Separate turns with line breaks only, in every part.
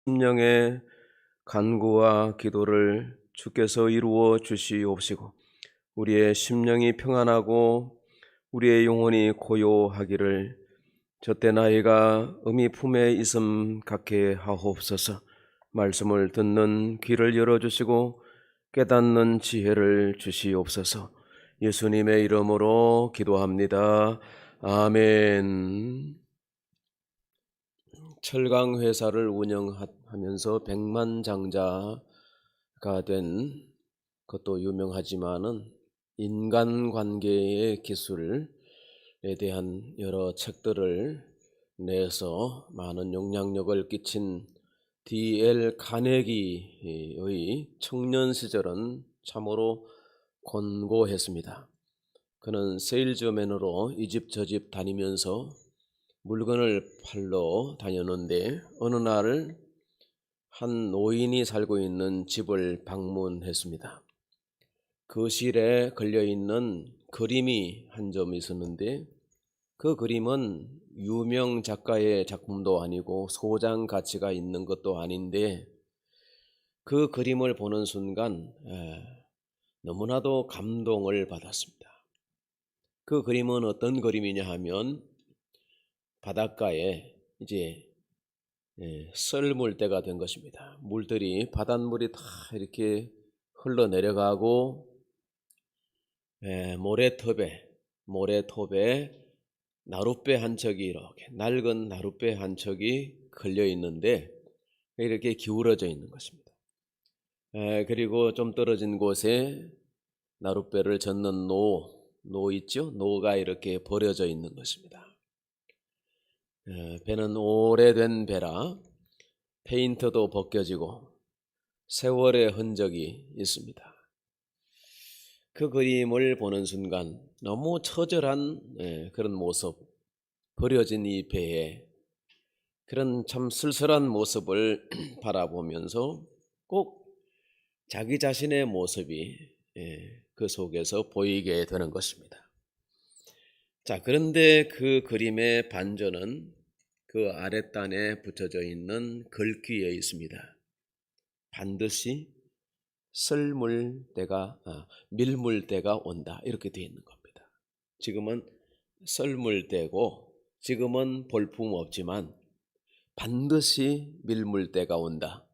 심령의 간구와 기도를 주께서 이루어 주시옵시고 우리의 심령이 평안하고 우리의 영혼이 고요하기를 저때 나이가 어미 품에 있음 같게 하옵소서. 말씀을 듣는 귀를 열어주시고 깨닫는 지혜를 주시옵소서. 예수님의 이름으로 기도합니다. 아멘. 철강 회사를 운영하면서 백만장자가 된 것도 유명하지만은 인간관계의 기술에 대한 여러 책들을 내서 많은 영향력을 끼친 D.L. 카네기의 청년 시절은 참으로 곤고했습니다. 그는 세일즈맨으로 이 집 저 집 다니면서 물건을 팔러 다녔는데 어느 날 한 노인이 살고 있는 집을 방문했습니다. 거실에 걸려있는 그림이 한 점 있었는데 그 그림은 유명 작가의 작품도 아니고 소장 가치가 있는 것도 아닌데 그 그림을 보는 순간 너무나도 감동을 받았습니다. 그 그림은 어떤 그림이냐 하면 바닷가에 이제 썰물 때가 된 것입니다. 물들이 바닷물이 다 이렇게 흘러내려가고 모래톱에 나룻배 한 척이 이렇게 낡은 나룻배 한 척이 걸려 있는데 이렇게 기울어져 있는 것입니다. 그리고 좀 떨어진 곳에 나룻배를 젓는 노 있죠? 노가 이렇게 버려져 있는 것입니다. 배는 오래된 배라 페인트도 벗겨지고 세월의 흔적이 있습니다. 그 그림을 보는 순간 너무 처절한 그런 모습, 버려진 이 배에 그런 참 쓸쓸한 모습을 바라보면서 꼭 자기 자신의 모습이 그 속에서 보이게 되는 것입니다. 자, 그런데 그 그림의 반전은 그 아랫단에 붙여져 있는 글귀에 있습니다. 반드시 밀물 때가 온다 이렇게 되어 있는 겁니다. 지금은 썰물 때고 지금은 볼품 없지만 반드시 밀물 때가 온다.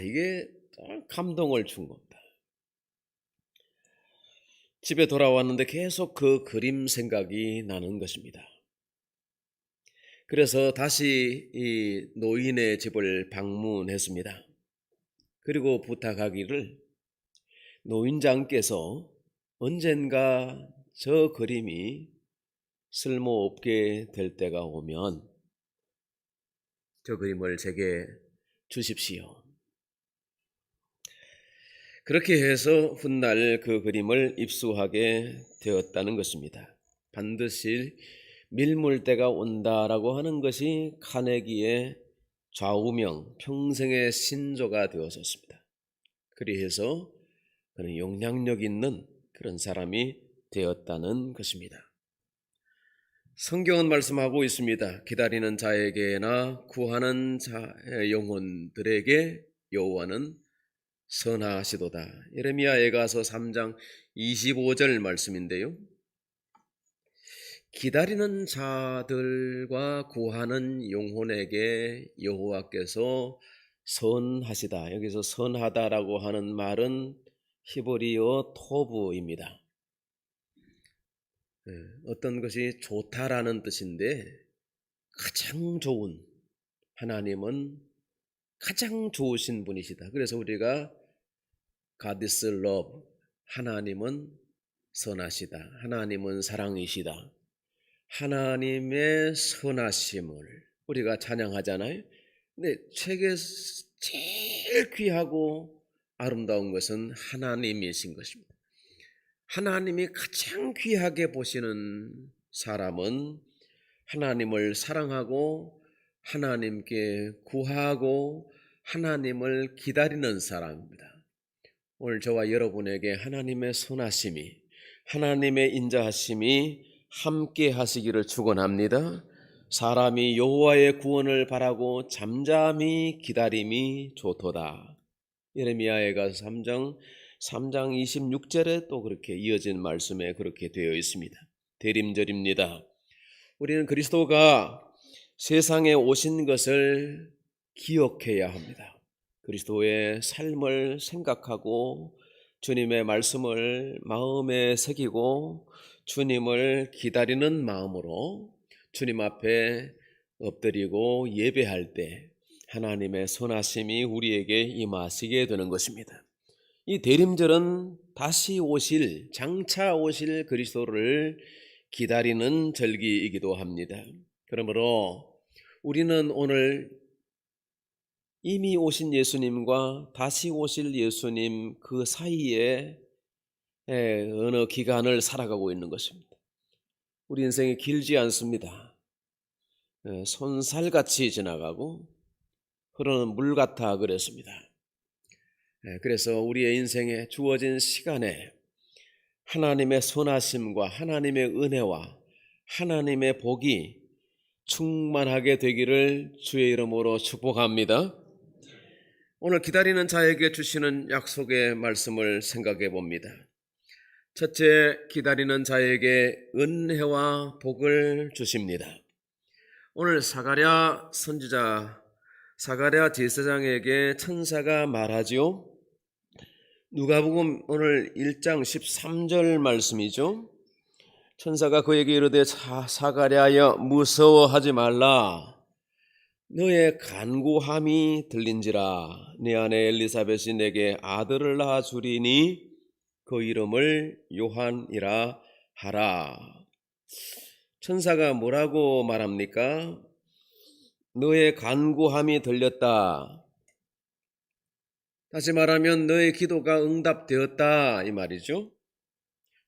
이게 감동을 준 겁니다. 집에 돌아왔는데 계속 그 그림 생각이 나는 것입니다. 그래서 다시 이 노인의 집을 방문했습니다. 그리고 부탁하기를 노인장께서 언젠가 저 그림이 쓸모없게 될 때가 오면 저 그림을 제게 주십시오. 그렇게 해서 훗날 그 그림을 입수하게 되었다는 것입니다. 반드시 밀물 때가 온다라고 하는 것이 카네기의 좌우명, 평생의 신조가 되었었습니다. 그리해서 그는 영향력 있는 그런 사람이 되었다는 것입니다. 성경은 말씀하고 있습니다. 기다리는 자에게나 구하는 자의 영혼들에게 여호와는 선하시도다. 예레미야에가서 3장 25절 말씀인데요. 기다리는 자들과 구하는 영혼에게 여호와께서 선하시다. 여기서 선하다라고 하는 말은 히브리어 토브입니다. 어떤 것이 좋다라는 뜻인데 가장 좋은 하나님은 가장 좋으신 분이시다. 그래서 우리가 God is love, 하나님은 선하시다. 하나님은 사랑이시다. 하나님의 선하심을 우리가 찬양하잖아요. 근데 책에서 제일 귀하고 아름다운 것은 하나님이신 것입니다. 하나님이 가장 귀하게 보시는 사람은 하나님을 사랑하고 하나님께 구하고 하나님을 기다리는 사람입니다. 오늘 저와 여러분에게 하나님의 선하심이, 하나님의 인자하심이 함께 하시기를 축원합니다. 사람이 여호와의 구원을 바라고 잠잠히 기다림이 좋도다. 예레미야에 가서 3장 26절에 또 그렇게 이어진 말씀에 그렇게 되어 있습니다. 대림절입니다. 우리는 그리스도가 세상에 오신 것을 기억해야 합니다. 그리스도의 삶을 생각하고 주님의 말씀을 마음에 새기고 주님을 기다리는 마음으로 주님 앞에 엎드리고 예배할 때 하나님의 선하심이 우리에게 임하시게 되는 것입니다. 이 대림절은 다시 오실, 장차 오실 그리스도를 기다리는 절기이기도 합니다. 그러므로 우리는 오늘 이미 오신 예수님과 다시 오실 예수님 그 사이에 어느 기간을 살아가고 있는 것입니다. 우리 인생이 길지 않습니다. 손살같이 지나가고 흐르는 물 같아 그랬습니다. 그래서 우리의 인생에 주어진 시간에 하나님의 선하심과 하나님의 은혜와 하나님의 복이 충만하게 되기를 주의 이름으로 축복합니다. 오늘 기다리는 자에게 주시는 약속의 말씀을 생각해 봅니다. 첫째, 기다리는 자에게 은혜와 복을 주십니다. 오늘 사가랴 선지자 사가랴 제사장에게 천사가 말하지요. 누가복음 오늘 1장 13절 말씀이죠. 천사가 그에게 이르되 사가랴여 무서워하지 말라. 너의 간구함이 들린지라. 네 아내 엘리사벳이 내게 아들을 낳아 주리니 그 이름을 요한이라 하라. 천사가 뭐라고 말합니까? 너의 간구함이 들렸다. 다시 말하면 너의 기도가 응답되었다 이 말이죠.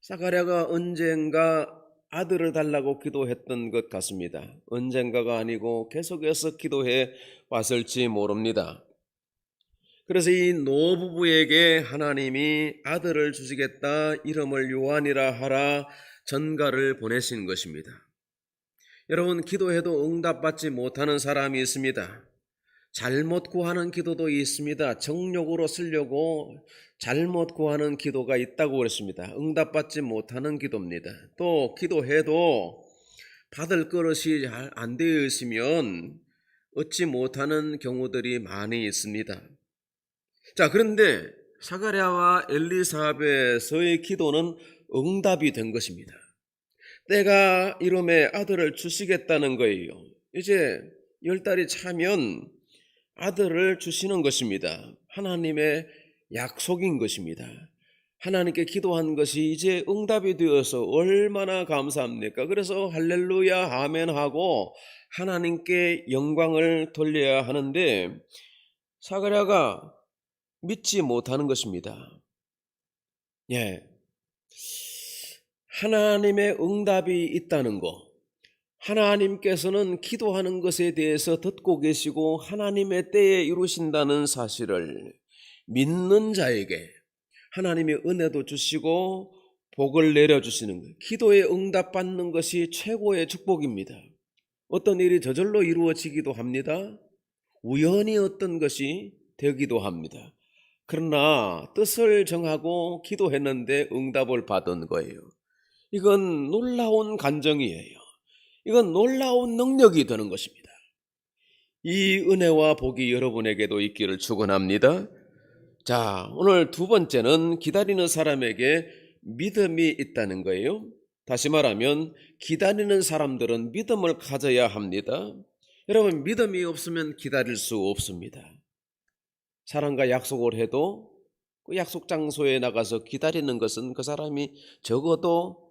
사가랴가 언젠가 아들을 달라고 기도했던 것 같습니다. 언젠가가 아니고 계속해서 기도해 왔을지 모릅니다. 그래서 이 노부부에게 하나님이 아들을 주시겠다, 이름을 요한이라 하라 전가를 보내신 것입니다. 여러분, 기도해도 응답받지 못하는 사람이 있습니다. 잘못 구하는 기도도 있습니다. 정욕으로 쓰려고 잘못 구하는 기도가 있다고 그랬습니다. 응답받지 못하는 기도입니다. 또 기도해도 받을 그릇이 잘 안 되어 있으면 얻지 못하는 경우들이 많이 있습니다. 자, 그런데 사가랴와 엘리사벳의 기도는 응답이 된 것입니다. 때가 이름에 아들을 주시겠다는 거예요. 이제 10달이 차면 아들을 주시는 것입니다. 하나님의 약속인 것입니다. 하나님께 기도한 것이 이제 응답이 되어서 얼마나 감사합니까? 그래서 할렐루야 아멘 하고 하나님께 영광을 돌려야 하는데 사가랴가 믿지 못하는 것입니다. 예. 하나님의 응답이 있다는 것, 하나님께서는 기도하는 것에 대해서 듣고 계시고 하나님의 때에 이루신다는 사실을 믿는 자에게 하나님이 은혜도 주시고 복을 내려주시는 것, 기도에 응답받는 것이 최고의 축복입니다. 어떤 일이 저절로 이루어지기도 합니다. 우연히 어떤 것이 되기도 합니다. 그러나 뜻을 정하고 기도했는데 응답을 받은 거예요. 이건 놀라운 간정이에요. 이건 놀라운 능력이 되는 것입니다. 이 은혜와 복이 여러분에게도 있기를 축원합니다. 자, 오늘 두 번째는 기다리는 사람에게 믿음이 있다는 거예요. 다시 말하면 기다리는 사람들은 믿음을 가져야 합니다. 여러분, 믿음이 없으면 기다릴 수 없습니다. 사람과 약속을 해도 그 약속 장소에 나가서 기다리는 것은 그 사람이 적어도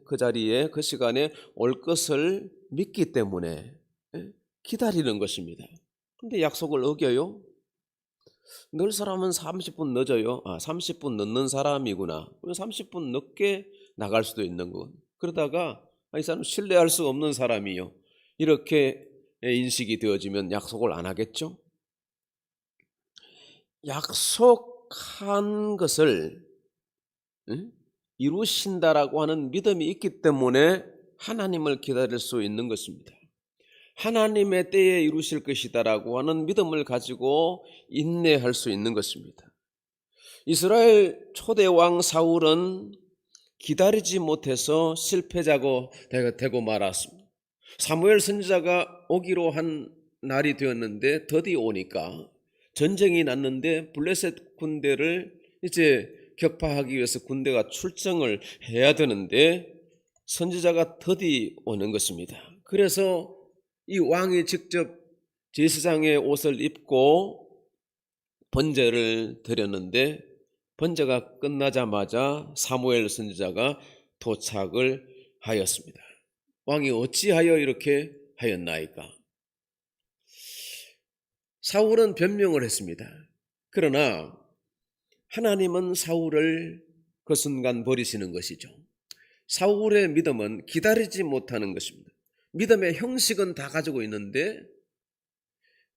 그 자리에 그 시간에 올 것을 믿기 때문에 기다리는 것입니다. 근데 약속을 어겨요? 늘 사람은 30분 늦어요. 30분 늦는 사람이구나. 30분 늦게 나갈 수도 있는 것. 그러다가 이 사람 신뢰할 수 없는 사람이요. 이렇게 인식이 되어지면 약속을 안 하겠죠? 약속한 것을 이루신다라고 하는 믿음이 있기 때문에 하나님을 기다릴 수 있는 것입니다. 하나님의 때에 이루실 것이다라고 하는 믿음을 가지고 인내할 수 있는 것입니다. 이스라엘 초대 왕 사울은 기다리지 못해서 실패자고 되고 말았습니다. 사무엘 선지자가 오기로 한 날이 되었는데 더디 오니까 전쟁이 났는데 블레셋 군대를 이제 격파하기 위해서 군대가 출정을 해야 되는데 선지자가 더디 오는 것입니다. 그래서 이 왕이 직접 제사장의 옷을 입고 번제를 드렸는데 번제가 끝나자마자 사무엘 선지자가 도착을 하였습니다. 왕이 어찌하여 이렇게 하였나이까? 사울은 변명을 했습니다. 그러나 하나님은 사울을 그 순간 버리시는 것이죠. 사울의 믿음은 기다리지 못하는 것입니다. 믿음의 형식은 다 가지고 있는데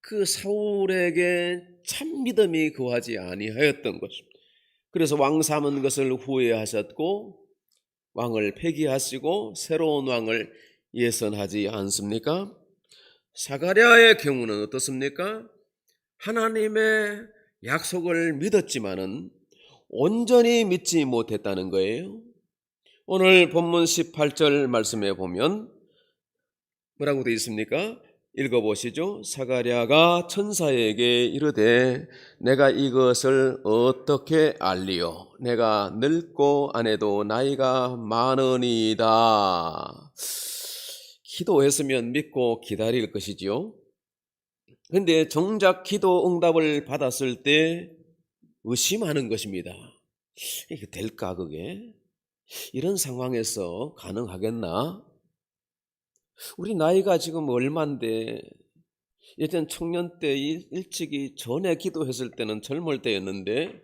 그 사울에게 참 믿음이 거하지 아니하였던 것입니다. 그래서 왕 삼은 것을 후회하셨고 왕을 폐기하시고 새로운 왕을 예선하지 않습니까? 사가랴의 경우는 어떻습니까? 하나님의 약속을 믿었지만은 온전히 믿지 못했다는 거예요. 오늘 본문 18절 말씀에 보면 뭐라고 되어 있습니까? 읽어보시죠. 사가랴가 천사에게 이르되 내가 이것을 어떻게 알리요? 내가 늙고 아내도 나이가 많으니이다. 기도했으면 믿고 기다릴 것이지요. 그런데 정작 기도 응답을 받았을 때 의심하는 것입니다. 이게 될까 그게? 이런 상황에서 가능하겠나? 우리 나이가 지금 얼만데 예전 청년 때 일찍이 전에 기도했을 때는 젊을 때였는데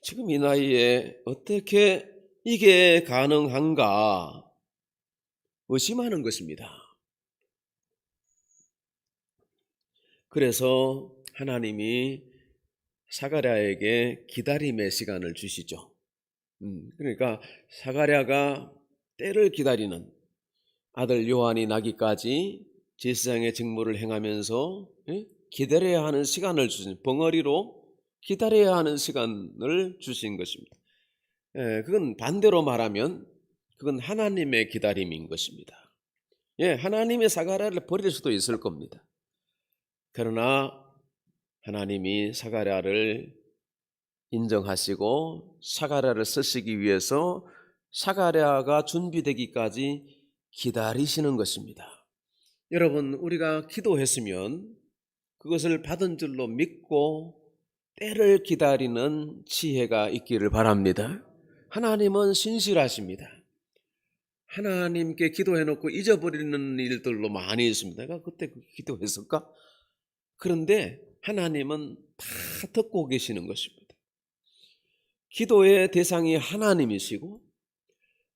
지금 이 나이에 어떻게 이게 가능한가 의심하는 것입니다. 그래서 하나님이 사가랴에게 기다림의 시간을 주시죠. 그러니까 사가랴가 때를 기다리는 아들 요한이 나기까지 제사장의 직무를 행하면서 기다려야 하는 시간을 주신, 벙어리로 기다려야 하는 시간을 주신 것입니다. 그건 반대로 말하면 그건 하나님의 기다림인 것입니다. 하나님의 사가랴를 버릴 수도 있을 겁니다. 그러나 하나님이 사가랴를 인정하시고 사가랴를 쓰시기 위해서 사가랴가 준비되기까지 기다리시는 것입니다. 여러분, 우리가 기도했으면 그것을 받은 줄로 믿고 때를 기다리는 지혜가 있기를 바랍니다. 하나님은 신실하십니다. 하나님께 기도해놓고 잊어버리는 일들로 많이 있습니다. 내가 그때 기도했을까? 그런데 하나님은 다 듣고 계시는 것입니다. 기도의 대상이 하나님이시고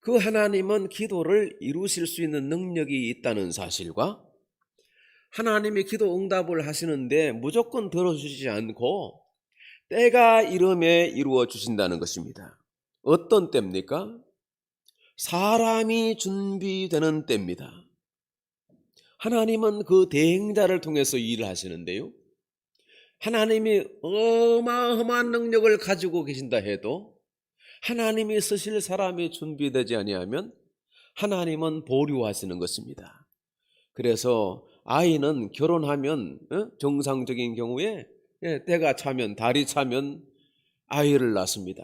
그 하나님은 기도를 이루실 수 있는 능력이 있다는 사실과 하나님이 기도 응답을 하시는데 무조건 들어주시지 않고 때가 이름에 이루어 주신다는 것입니다. 어떤 때입니까? 사람이 준비되는 때입니다. 하나님은 그 대행자를 통해서 일을 하시는데요. 하나님이 어마어마한 능력을 가지고 계신다 해도 하나님이 쓰실 사람이 준비되지 아니하면 하나님은 보류하시는 것입니다. 그래서 아이는 결혼하면 정상적인 경우에 때가 차면 달이 차면 아이를 낳습니다.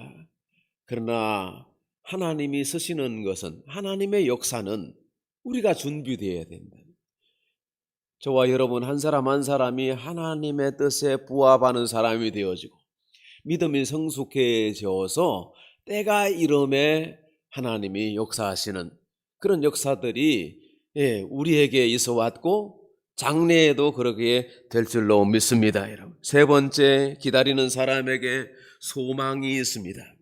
그러나 하나님이 쓰시는 것은 하나님의 역사는 우리가 준비되어야 된다. 저와 여러분 한 사람 한 사람이 하나님의 뜻에 부합하는 사람이 되어지고 믿음이 성숙해져서 때가 이름에 하나님이 역사하시는 그런 역사들이 우리에게 있어 왔고 장래에도 그렇게 될 줄로 믿습니다. 여러분. 세 번째, 기다리는 사람에게 소망이 있습니다.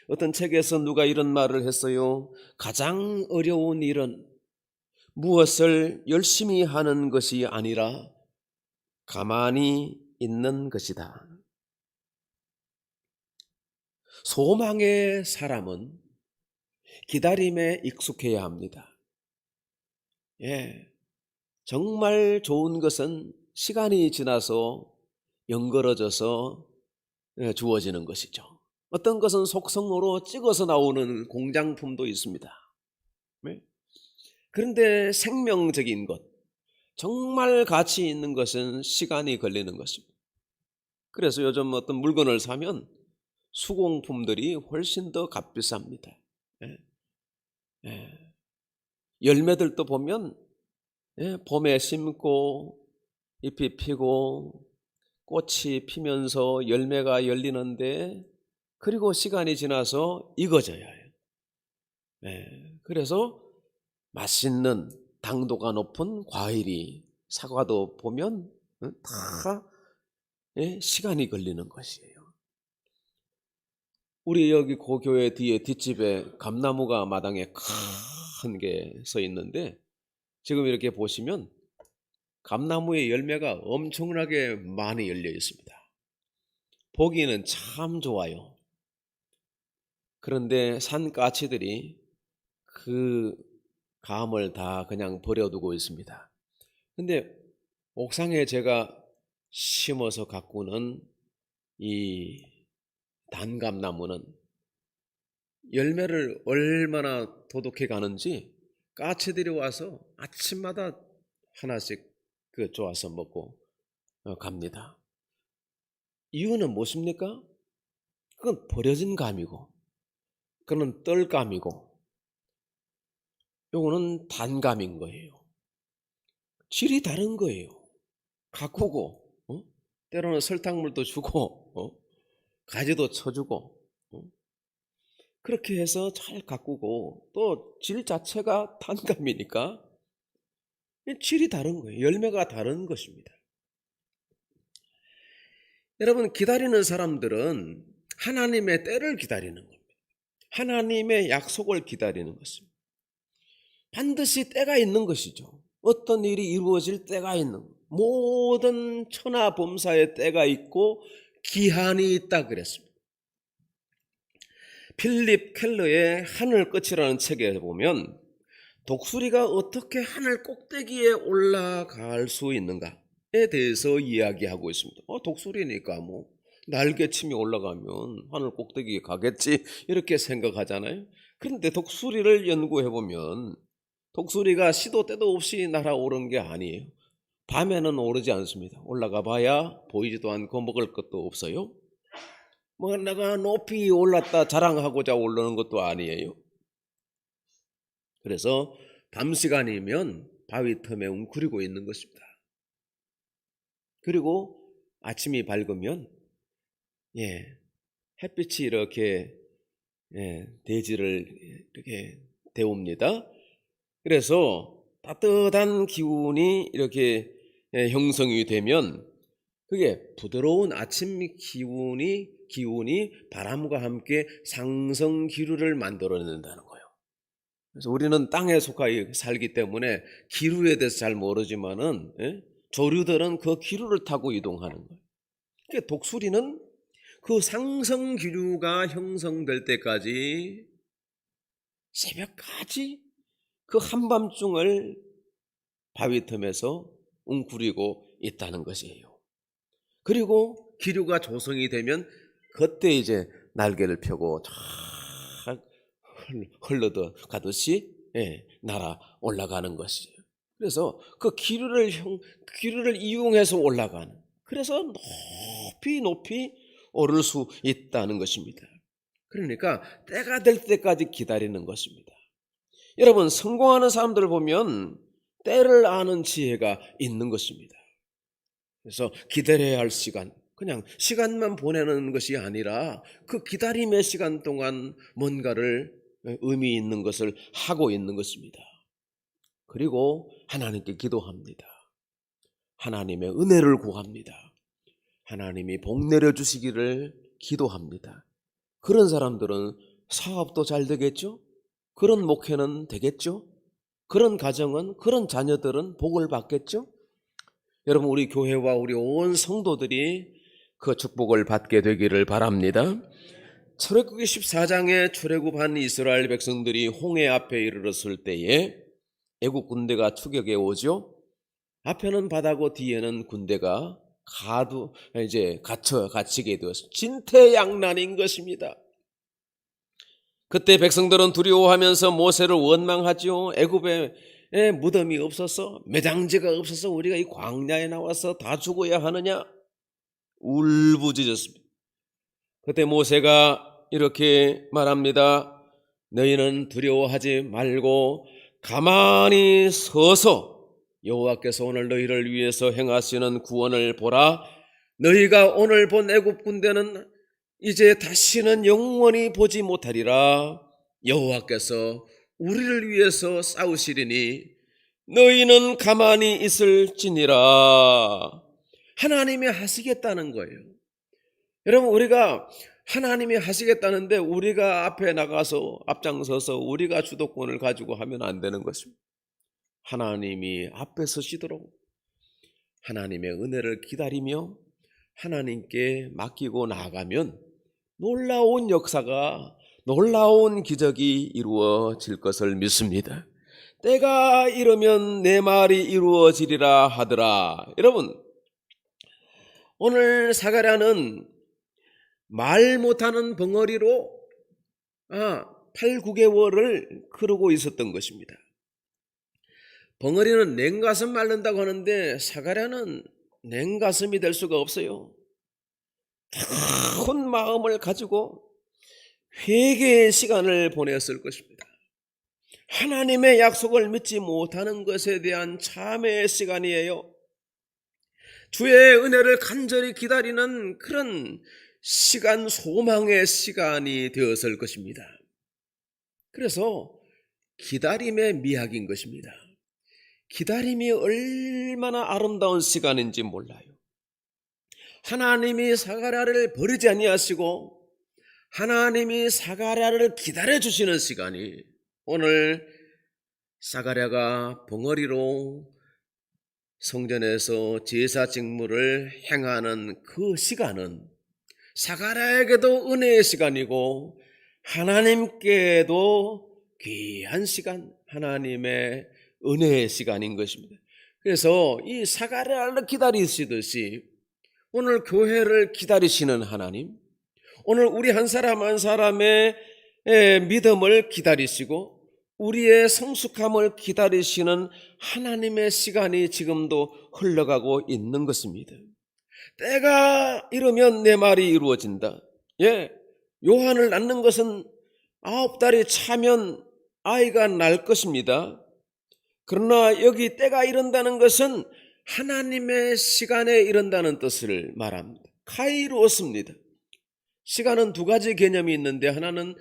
어떤 책에서 누가 이런 말을 했어요. 가장 어려운 일은 무엇을 열심히 하는 것이 아니라 가만히 있는 것이다. 소망의 사람은 기다림에 익숙해야 합니다. 정말 좋은 것은 시간이 지나서 연걸어져서 주어지는 것이죠. 어떤 것은 속성으로 찍어서 나오는 공장품도 있습니다. 네? 그런데 생명적인 것, 정말 가치 있는 것은 시간이 걸리는 것입니다. 그래서 요즘 어떤 물건을 사면 수공품들이 훨씬 더 값비쌉니다. 예, 예. 열매들도 보면 봄에 심고 잎이 피고 꽃이 피면서 열매가 열리는데 그리고 시간이 지나서 익어져야 해요. 그래서 맛있는 당도가 높은 과일이 사과도 보면 다 시간이 걸리는 것이에요. 우리 여기 고교회 뒤에 뒷집에 감나무가 마당에 큰 게 서 있는데 지금 이렇게 보시면 감나무의 열매가 엄청나게 많이 열려 있습니다. 보기는 참 좋아요. 그런데 산까치들이 그 감을 다 그냥 버려두고 있습니다. 근데 옥상에 제가 심어서 가꾸는 이 단감나무는 열매를 얼마나 도독해 가는지 까치들이 와서 아침마다 하나씩 쪼아서 먹고 갑니다. 이유는 무엇입니까? 그건 버려진 감이고, 그건 떨감이고, 요거는 단감인 거예요. 질이 다른 거예요. 가꾸고, 때로는 설탕물도 주고, 가지도 쳐주고, 그렇게 해서 잘 가꾸고, 또 질 자체가 단감이니까 질이 다른 거예요. 열매가 다른 것입니다. 여러분, 기다리는 사람들은 하나님의 때를 기다리는 겁니다. 하나님의 약속을 기다리는 것입니다. 반드시 때가 있는 것이죠. 어떤 일이 이루어질 때가 있는, 모든 천하범사의 때가 있고 기한이 있다 그랬습니다. 필립 켈러의 하늘 끝이라는 책에 보면 독수리가 어떻게 하늘 꼭대기에 올라갈 수 있는가에 대해서 이야기하고 있습니다. 독수리니까 뭐 날개침이 올라가면 하늘 꼭대기에 가겠지 이렇게 생각하잖아요. 그런데 독수리를 연구해 보면 독수리가 시도 때도 없이 날아오른 게 아니에요. 밤에는 오르지 않습니다. 올라가 봐야 보이지도 않고 먹을 것도 없어요. 뭐 내가 높이 올랐다 자랑하고자 올라오는 것도 아니에요. 그래서 밤 시간이면 바위 틈에 웅크리고 있는 것입니다. 그리고 아침이 밝으면 햇빛이 이렇게 대지를 이렇게 데웁니다. 그래서 따뜻한 기운이 이렇게 형성이 되면 그게 부드러운 아침 기운이 바람과 함께 상승 기류를 만들어낸다는 거예요. 그래서 우리는 땅에 속하 살기 때문에 기류에 대해서 잘 모르지만은 조류들은 그 기류를 타고 이동하는 거예요. 그러니까 독수리는 그 상승 기류가 형성될 때까지 새벽까지 그 한밤중을 바위 틈에서 웅크리고 있다는 것이에요. 그리고 기류가 조성이 되면 그때 이제 날개를 펴고 쫙 흘러도 가듯이 날아 올라가는 것이에요. 그래서 그 기류를 이용해서 올라가는, 그래서 높이 오를 수 있다는 것입니다. 그러니까 때가 될 때까지 기다리는 것입니다. 여러분, 성공하는 사람들을 보면 때를 아는 지혜가 있는 것입니다. 그래서 기다려야 할 시간, 그냥 시간만 보내는 것이 아니라 그 기다림의 시간 동안 뭔가를 의미 있는 것을 하고 있는 것입니다. 그리고 하나님께 기도합니다. 하나님의 은혜를 구합니다. 하나님이 복 내려주시기를 기도합니다. 그런 사람들은 사업도 잘 되겠죠? 그런 목회는 되겠죠? 그런 가정은, 그런 자녀들은 복을 받겠죠? 여러분, 우리 교회와 우리 온 성도들이 그 축복을 받게 되기를 바랍니다. 출애굽기 14장에 출애굽한 이스라엘 백성들이 홍해 앞에 이르렀을 때에 애국 군대가 추격해 오죠. 앞에는 바다고 뒤에는 군대가 갇히게 되었습니다. 진퇴양난인 것입니다. 그때 백성들은 두려워하면서 모세를 원망하지요. 애굽에 무덤이 없어서, 매장지가 없어서 우리가 이 광야에 나와서 다 죽어야 하느냐, 울부짖었습니다. 그때 모세가 이렇게 말합니다. 너희는 두려워하지 말고 가만히 서서 여호와께서 오늘 너희를 위해서 행하시는 구원을 보라. 너희가 오늘 본 애굽 군대는 이제 다시는 영원히 보지 못하리라. 여호와께서 우리를 위해서 싸우시리니 너희는 가만히 있을지니라. 하나님이 하시겠다는 거예요. 여러분, 우리가 하나님이 하시겠다는데 우리가 앞에 나가서 앞장서서 우리가 주도권을 가지고 하면 안 되는 것입니다. 하나님이 앞에 서시도록 하나님의 은혜를 기다리며 하나님께 맡기고 나아가면 놀라운 역사가, 놀라운 기적이 이루어질 것을 믿습니다. 때가 이르면 내 말이 이루어지리라 하더라. 여러분, 오늘 사가랴는 말 못하는 벙어리로 8, 9개월을 그러고 있었던 것입니다. 벙어리는 냉가슴 앓는다고 하는데 사가랴는 냉가슴이 될 수가 없어요. 큰 마음을 가지고 회개의 시간을 보냈을 것입니다. 하나님의 약속을 믿지 못하는 것에 대한 참회의 시간이에요. 주의 은혜를 간절히 기다리는 그런 시간, 소망의 시간이 되었을 것입니다. 그래서 기다림의 미학인 것입니다. 기다림이 얼마나 아름다운 시간인지 몰라요. 하나님이 사가랴를 버리지 아니하시고 하나님이 사가랴를 기다려주시는 시간이, 오늘 사가랴가 벙어리로 성전에서 제사 직무를 행하는 그 시간은 사가랴에게도 은혜의 시간이고 하나님께도 귀한 시간, 하나님의 은혜의 시간인 것입니다. 그래서 이 사가랴를 기다리시듯이 오늘 교회를 기다리시는 하나님, 오늘 우리 한 사람 한 사람의 믿음을 기다리시고 우리의 성숙함을 기다리시는 하나님의 시간이 지금도 흘러가고 있는 것입니다. 때가 이르면 내 말이 이루어진다. 요한을 낳는 것은 9달이 차면 아이가 날 것입니다. 그러나 여기 때가 이른다는 것은 하나님의 시간에 이른다는 뜻을 말합니다. 카이로스입니다. 시간은 두 가지 개념이 있는데 하나는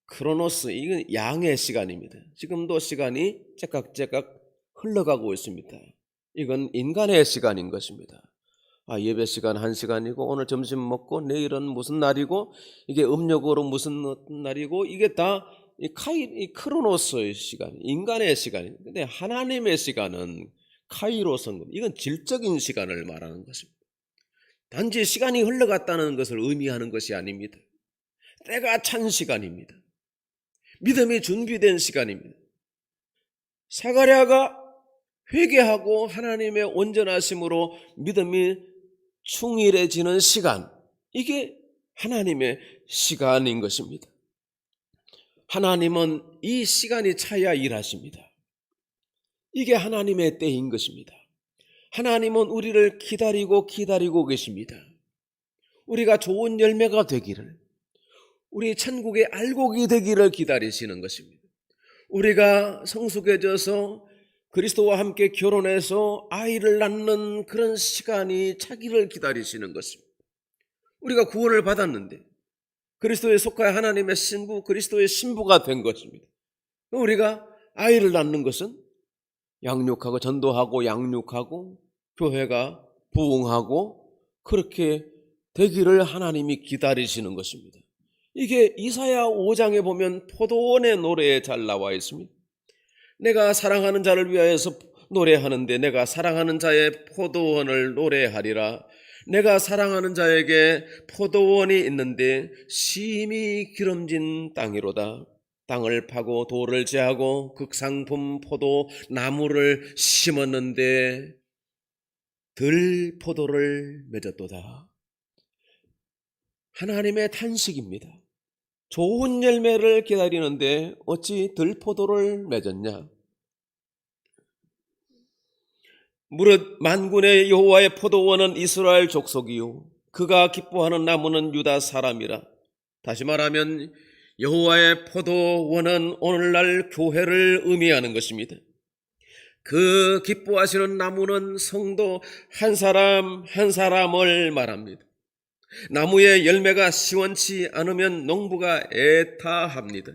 크로노스, 이건 양의 시간입니다. 지금도 시간이 째깍째깍 흘러가고 있습니다. 이건 인간의 시간인 것입니다. 예배 시간 1시간이고 오늘 점심 먹고 내일은 무슨 날이고 이게 음력으로 무슨 날이고 이게 다 이 크로노스의 시간, 인간의 시간입니다. 근데 하나님의 시간은 카이로스인 겁니다. 이건 질적인 시간을 말하는 것입니다. 단지 시간이 흘러갔다는 것을 의미하는 것이 아닙니다. 때가 찬 시간입니다. 믿음이 준비된 시간입니다. 사가랴가 회개하고 하나님의 온전하심으로 믿음이 충실해지는 시간, 이게 하나님의 시간인 것입니다. 하나님은 이 시간이 차야 일하십니다. 이게 하나님의 때인 것입니다. 하나님은 우리를 기다리고 계십니다. 우리가 좋은 열매가 되기를, 우리 천국의 알곡이 되기를 기다리시는 것입니다. 우리가 성숙해져서 그리스도와 함께 결혼해서 아이를 낳는 그런 시간이 차기를 기다리시는 것입니다. 우리가 구원을 받았는데 그리스도에 속하여 하나님의 신부, 그리스도의 신부가 된 것입니다. 우리가 아이를 낳는 것은 양육하고 전도하고 양육하고 교회가 부흥하고 그렇게 되기를 하나님이 기다리시는 것입니다. 이게 이사야 5장에 보면 포도원의 노래에 잘 나와 있습니다. 내가 사랑하는 자를 위하여서 노래하는데 내가 사랑하는 자의 포도원을 노래하리라. 내가 사랑하는 자에게 포도원이 있는데 심히 기름진 땅이로다. 땅을 파고 돌을 제하고 극상품 포도 나무를 심었는데 들포도를 맺었도다. 하나님의 탄식입니다. 좋은 열매를 기다리는데 어찌 들포도를 맺었냐? 무릇 만군의 여호와의 포도원은 이스라엘 족속이요 그가 기뻐하는 나무는 유다 사람이라. 다시 말하면 여호와의 포도원은 오늘날 교회를 의미하는 것입니다. 그 기뻐하시는 나무는 성도 한 사람 한 사람을 말합니다. 나무의 열매가 시원치 않으면 농부가 애타합니다.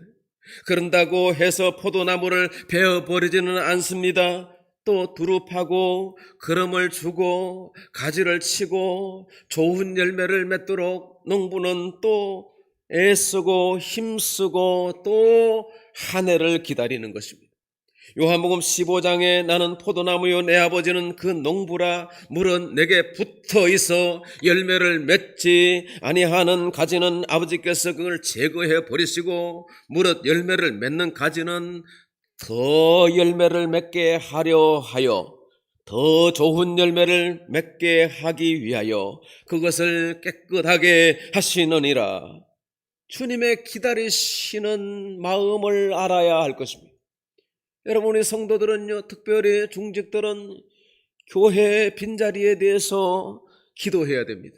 그런다고 해서 포도나무를 베어버리지는 않습니다. 또 두릅하고 그름을 주고 가지를 치고 좋은 열매를 맺도록 농부는 또 애쓰고 힘쓰고 또 한 해를 기다리는 것입니다. 요한복음 15장에 나는 포도나무요 내 아버지는 그 농부라. 물은 내게 붙어 있어 열매를 맺지 아니하는 가지는 아버지께서 그걸 제거해 버리시고 무릇 열매를 맺는 가지는 더 열매를 맺게 하려 하여 더 좋은 열매를 맺게 하기 위하여 그것을 깨끗하게 하시느니라. 주님의 기다리시는 마음을 알아야 할 것입니다. 여러분, 우리 성도들은요, 특별히 중직들은 교회 빈자리에 대해서 기도해야 됩니다.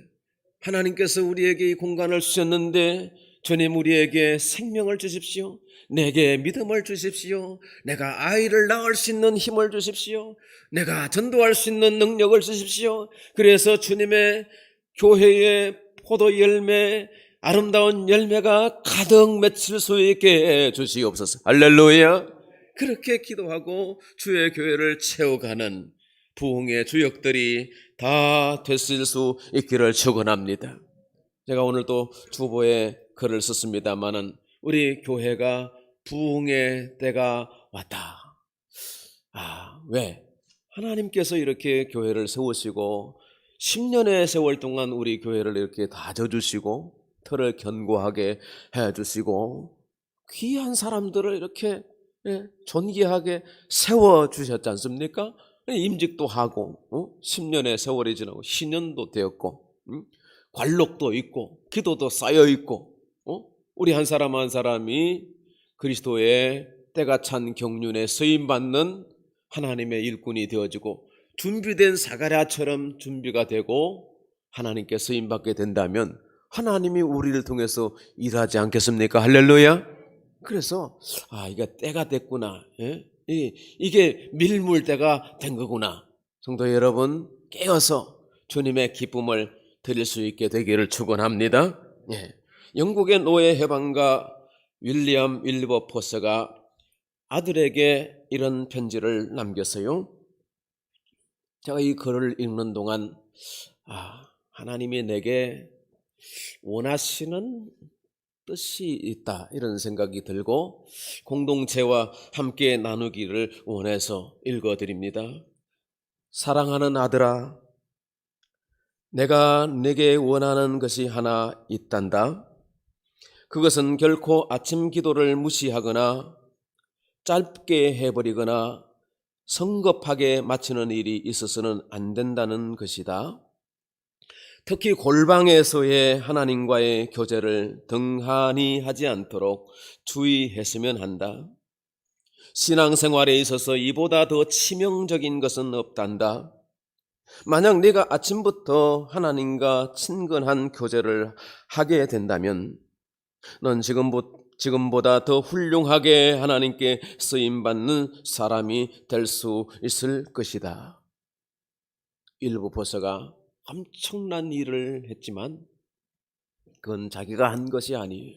하나님께서 우리에게 이 공간을 주셨는데 주님 우리에게 생명을 주십시오. 내게 믿음을 주십시오. 내가 아이를 낳을 수 있는 힘을 주십시오. 내가 전도할 수 있는 능력을 주십시오. 그래서 주님의 교회의 포도 열매, 아름다운 열매가 가득 맺힐 수 있게 해 주시옵소서. 할렐루야. 그렇게 기도하고 주의 교회를 채워가는 부흥의 주역들이 다 됐을 수 있기를 축원합니다. 제가 오늘도 주보에 글을 썼습니다마는 우리 교회가 부흥의 때가 왔다. 왜? 하나님께서 이렇게 교회를 세우시고 10년의 세월 동안 우리 교회를 이렇게 다져주시고 틀을 견고하게 해주시고 귀한 사람들을 이렇게 존귀하게 세워주셨지 않습니까? 임직도 하고 10년의 세월이 지나고 신년도 되었고 관록도 있고 기도도 쌓여있고 우리 한 사람 한 사람이 그리스도의 때가 찬 경륜에 쓰임받는 하나님의 일꾼이 되어지고 준비된 사가랴처럼 준비가 되고 하나님께 쓰임받게 된다면 하나님이 우리를 통해서 일하지 않겠습니까? 할렐루야. 그래서 이게 때가 됐구나. 이게 밀물 때가 된 거구나. 성도 여러분, 깨어서 주님의 기쁨을 드릴 수 있게 되기를 축원합니다. 영국의 노예 해방가 윌리엄 윌버포스가 아들에게 이런 편지를 남겼어요. 제가 이 글을 읽는 동안 하나님이 내게 원하시는 뜻이 있다, 이런 생각이 들고 공동체와 함께 나누기를 원해서 읽어드립니다. 사랑하는 아들아, 내가 내게 원하는 것이 하나 있단다. 그것은 결코 아침 기도를 무시하거나 짧게 해버리거나 성급하게 마치는 일이 있어서는 안 된다는 것이다. 특히 골방에서의 하나님과의 교제를 등한히 하지 않도록 주의했으면 한다. 신앙생활에 있어서 이보다 더 치명적인 것은 없단다. 만약 네가 아침부터 하나님과 친근한 교제를 하게 된다면 넌 지금보다 더 훌륭하게 하나님께 쓰임받는 사람이 될 수 있을 것이다. 윌버포스가 엄청난 일을 했지만 그건 자기가 한 것이 아니에요.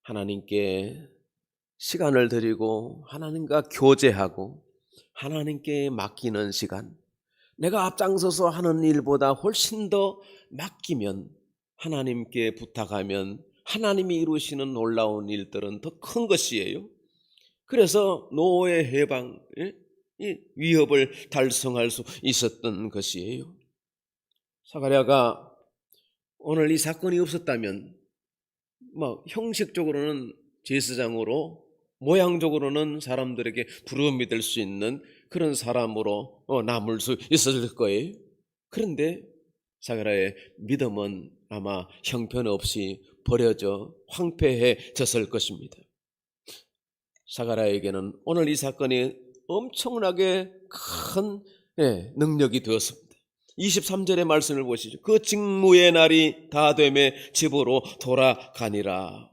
하나님께 시간을 드리고 하나님과 교제하고 하나님께 맡기는 시간, 내가 앞장서서 하는 일보다 훨씬 더 맡기면, 하나님께 부탁하면 하나님이 이루시는 놀라운 일들은 더 큰 것이에요. 그래서 노예 해방, 이 위협을 달성할 수 있었던 것이에요. 사가랴가 오늘 이 사건이 없었다면 형식적으로는 제사장으로 모양적으로는 사람들에게 부러움이 될 수 있는 그런 사람으로 남을 수 있었을 거예요. 그런데 사가랴의 믿음은 아마 형편없이 버려져 황폐해졌을 것입니다. 사가랴에게는 오늘 이 사건이 엄청나게 큰 능력이 되었습니다. 23절의 말씀을 보시죠. 그 직무의 날이 다 되매 집으로 돌아가니라.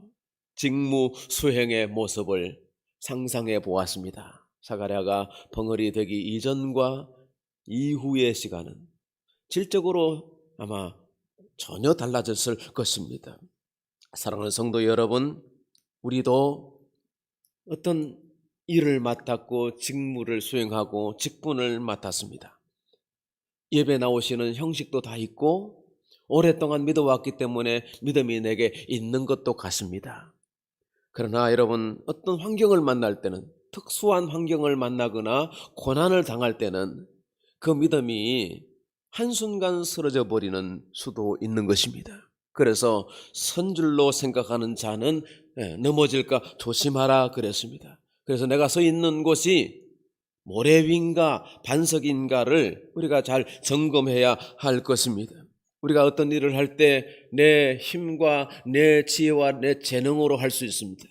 직무 수행의 모습을 상상해 보았습니다. 사가랴가 벙어리 되기 이전과 이후의 시간은 질적으로 아마 전혀 달라졌을 것입니다. 사랑하는 성도 여러분, 우리도 어떤 일을 맡았고 직무를 수행하고 직분을 맡았습니다. 예배 나오시는 형식도 다 있고 오랫동안 믿어왔기 때문에 믿음이 내게 있는 것도 같습니다. 그러나 여러분, 어떤 환경을 만날 때는, 특수한 환경을 만나거나 고난을 당할 때는 그 믿음이 한순간 쓰러져 버리는 수도 있는 것입니다. 그래서 선줄로 생각하는 자는 넘어질까 조심하라 그랬습니다. 그래서 내가 서 있는 곳이 모래 위인가 반석인가를 우리가 잘 점검해야 할 것입니다. 우리가 어떤 일을 할 때 내 힘과 내 지혜와 내 재능으로 할 수 있습니다.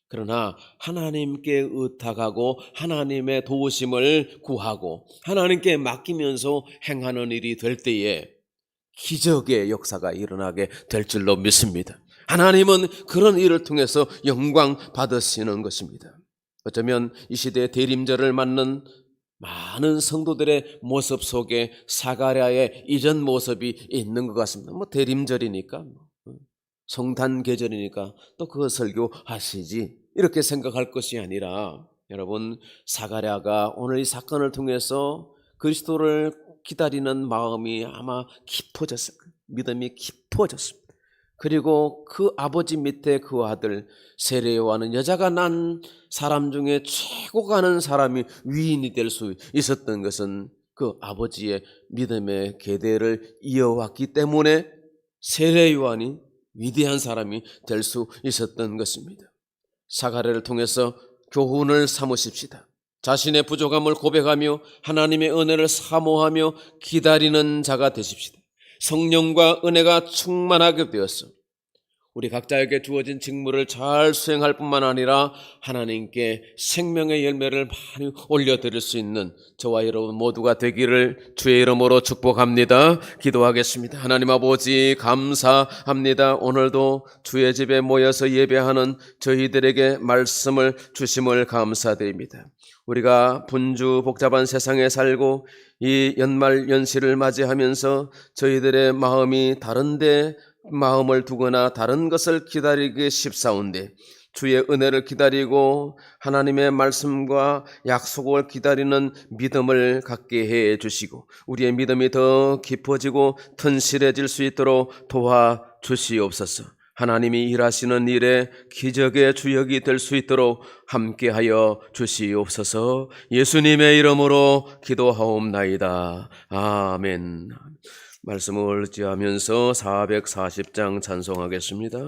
그러나 하나님께 의탁하고 하나님의 도우심을 구하고 하나님께 맡기면서 행하는 일이 될 때에 기적의 역사가 일어나게 될 줄로 믿습니다. 하나님은 그런 일을 통해서 영광 받으시는 것입니다. 어쩌면 이 시대의 대림절을 맞는 많은 성도들의 모습 속에 사가랴의 이전 모습이 있는 것 같습니다. 대림절이니까 성탄 계절이니까 또 그 설교 하시지 이렇게 생각할 것이 아니라, 여러분, 사가랴가 오늘 이 사건을 통해서 그리스도를 기다리는 마음이 아마 깊어졌을 거예요. 믿음이 깊어졌습니다. 그리고 그 아버지 밑에 그 아들 세례요한은 여자가 난 사람 중에 최고 가는 사람이 위인이 될 수 있었던 것은 그 아버지의 믿음의 계대를 이어왔기 때문에 세례요한이 위대한 사람이 될 수 있었던 것입니다. 사가랴를 통해서 교훈을 삼으십시다. 자신의 부족함을 고백하며 하나님의 은혜를 사모하며 기다리는 자가 되십시다. 성령과 은혜가 충만하게 되어서 우리 각자에게 주어진 직무를 잘 수행할 뿐만 아니라 하나님께 생명의 열매를 많이 올려드릴 수 있는 저와 여러분 모두가 되기를 주의 이름으로 축복합니다. 기도하겠습니다. 하나님 아버지, 감사합니다. 오늘도 주의 집에 모여서 예배하는 저희들에게 말씀을 주심을 감사드립니다. 우리가 분주 복잡한 세상에 살고 이 연말 연시를 맞이하면서 저희들의 마음이 다른데 마음을 두거나 다른 것을 기다리기 쉽사온데 주의 은혜를 기다리고 하나님의 말씀과 약속을 기다리는 믿음을 갖게 해 주시고 우리의 믿음이 더 깊어지고 튼실해질 수 있도록 도와주시옵소서. 하나님이 일하시는 일에 기적의 주역이 될 수 있도록 함께하여 주시옵소서. 예수님의 이름으로 기도하옵나이다. 아멘. 말씀을 의지하면서 440장 찬송하겠습니다.